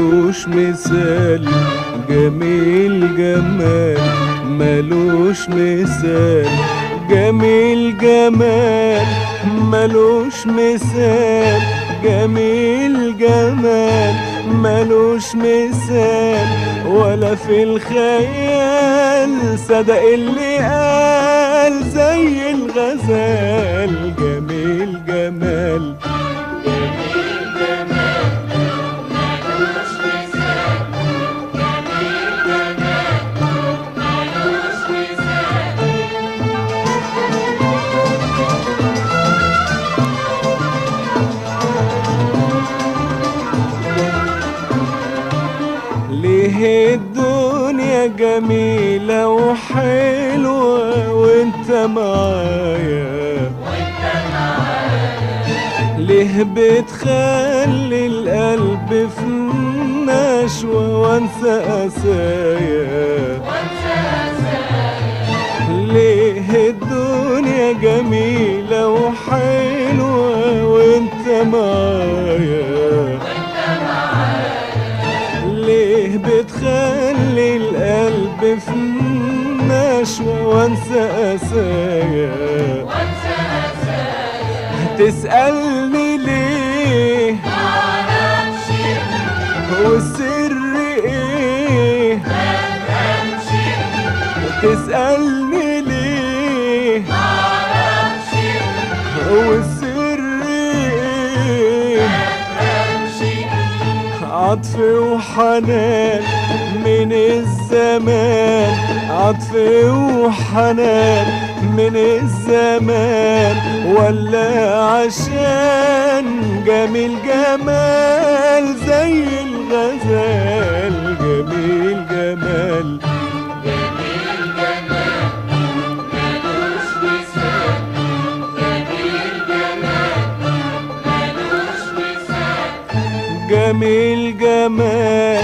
ملوش مثال، جميل جمال ملوش مثال، جميل جمال ملوش مثال، جميل جمال ملوش مثال، ولا في الخيال صدق اللي قال زي الغزال. جميل جمال ليه الدنيا جميلة وحلوة وانت معايا، ليه بتخلي القلب في نشوة وانسى قسايا، ليه الدنيا جميلة وحلوة وانت معايا، ليه بتخلي القلب في نشوة وانسى قسايا، تسألني ليه معرفش والسر ايه مفهمش، تسألني ليه معرفش والسر ايه مفهمش، عطف وحنان من الزمان، عطف وحنان من الزمان، ولا عشان جميل جمال زي الغزال. جميل جمال ملوش مثال، جميل جمال ملوش مثال، جميل جمال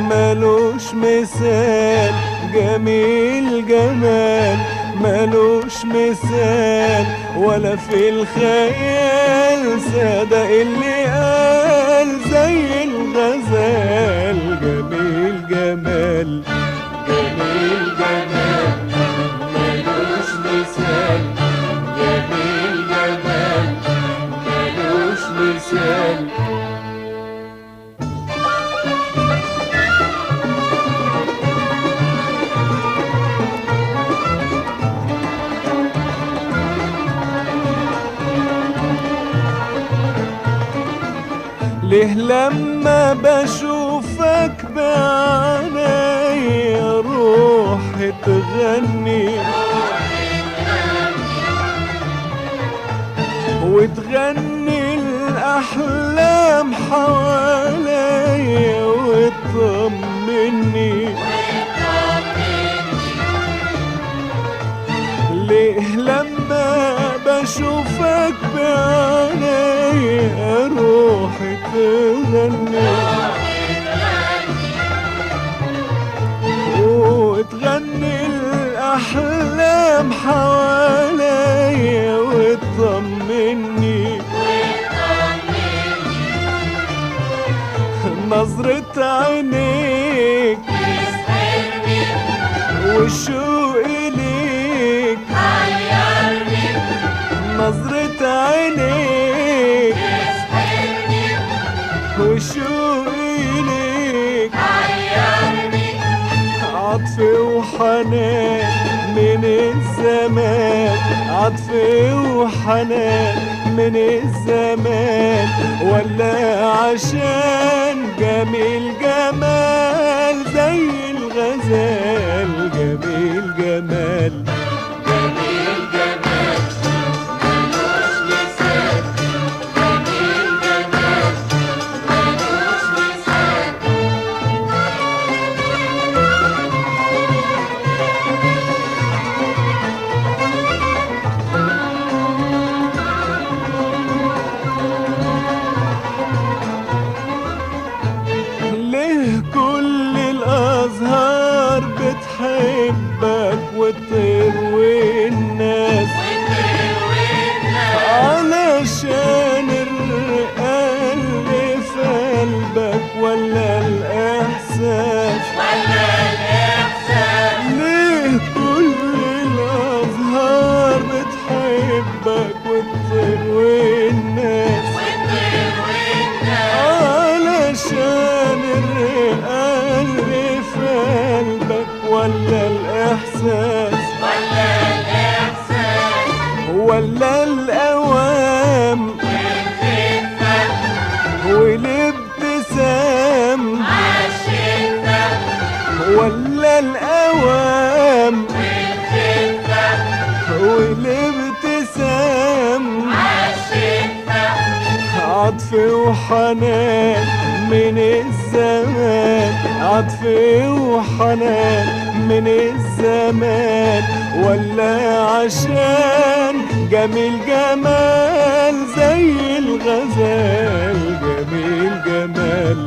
ملوش مثال، جميل جمال ملوش مثال، ولا في الخيال صدق اللي قال زي الغزال. جميل جمال جميل جمال ملوش مثال، جميل جمال ملوش مثال. ليه لما بشوفك بعينيا روحي تغني وتغني الأحلام حواليا وتطمني، ليه لما بشوفك بعينيا روحي تغني وتغني الأحلام حواليا وتطمني، نظرة عينيك تسحرني والشوق إليك حيرني، نظرة عينيك تسحرني وشوق إليك حيرني، عطف وحنان من الزمان، عطف وحنان من الزمان، ولا عشان جميل جمال زي الغزال. جميل جمال جميل جمال ملوش مثال، جميل جمال ملوش مثال. ليه كل الأزهار بتحبك وتروي الناس، علشان الرقة اللي في قلبك ولا القلب الأوام والخفة والابتسام عالشفة عطف وحنان من الزمان، عطف وحنان من الزمان، ولا عشان جميل جمال زي الغزال، جميل جمال